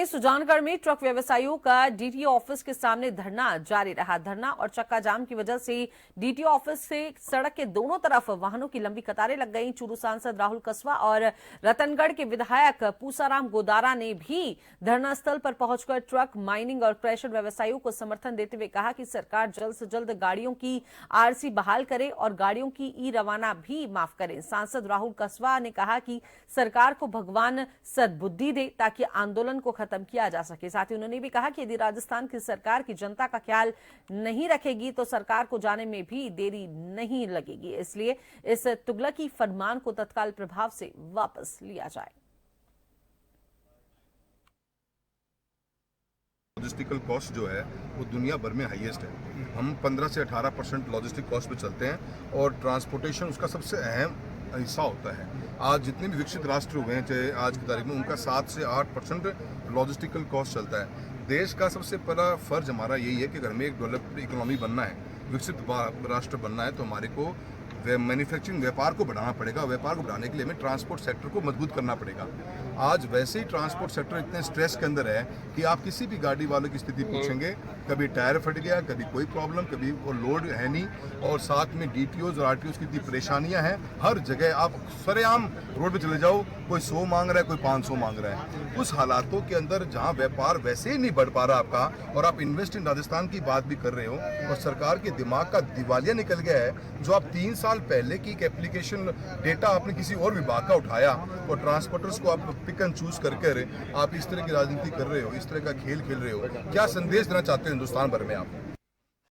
वहीं सुजानगढ़ में ट्रक व्यवसायियों का डीटीओ ऑफिस के सामने धरना जारी रहा। धरना और चक्का जाम की वजह से डीटीओ ऑफिस से सड़क के दोनों तरफ वाहनों की लंबी कतारें लग गईं। चूरू सांसद राहुल कसवा और रतनगढ़ के विधायक पूसाराम गोदारा ने भी धरना स्थल पर पहुंचकर ट्रक, माइनिंग और क्रैशर व्यवसायियों को समर्थन देते हुए कहा कि सरकार जल्द से जल्द गाड़ियों की आरसी बहाल करे और गाड़ियों की ई रवाना भी माफ करे। सांसद राहुल कसवा ने कहा कि सरकार को भगवान सद्बुद्धि दे ताकि आंदोलन को खत्म किया जा सके। साथ ही उन्होंने भी कहा कि यदि राजस्थान की सरकार की जनता का ख्याल नहीं रखेगी तो सरकार को जाने में भी देरी नहीं लगेगी, इसलिए इस तुगलकी फरमान को तत्काल प्रभाव से वापस लिया जाए। लॉजिस्टिकल कॉस्ट जो है वो दुनिया भर में हाईएस्ट है। हम 15 से 18% लॉजिस्टिक कॉस्ट पे चलते हैं और ट्रांसपोर्टेशन उसका सबसे अहम हिस्सा होता है। आज जितने भी विकसित राष्ट्र हुए हैं चाहे आज की तारीख में, उनका 7 से 8% लॉजिस्टिकल कॉस्ट चलता है। देश का सबसे बड़ा फर्ज हमारा यही है कि अगर हमें एक डेवलप्ड इकोनॉमी बनना है, विकसित राष्ट्र बनना है, तो हमारे को मैन्युफैक्चरिंग व्यापार को बढ़ाना पड़ेगा। व्यापार को बढ़ाने के लिए हमें ट्रांसपोर्ट सेक्टर को मजबूत करना पड़ेगा। आज वैसे ही ट्रांसपोर्ट सेक्टर इतने स्ट्रेस के अंदर है कि आप किसी भी गाड़ी वालों की स्थिति पूछेंगे, कभी टायर फट गया, कभी कोई प्रॉब्लम, कभी वो लोड है नहीं, और साथ में डीटीओज और आरटीओज की इतनी परेशानियां हैं। हर जगह आप सरेआम रोड पे चले जाओ, कोई 100 मांग रहा है, कोई 500 मांग रहा है। उस हालातों के अंदर जहां व्यापार वैसे ही नहीं बढ़ पा रहा आपका, और आप इन्वेस्ट इन राजस्थान की बात भी कर रहे हो, और सरकार के दिमाग का दिवालिया निकल गया है। जो आप 3 साल पहले की एक एप्लीकेशन डेटा आपने किसी और विभाग का उठाया और ट्रांसपोर्टर्स को आप पिक एंड चूज करके आप इस तरह की राजनीति कर रहे हो, इस तरह का खेल खेल रहे हो। क्या संदेश देना चाहते हो हिंदुस्तान भर में आप?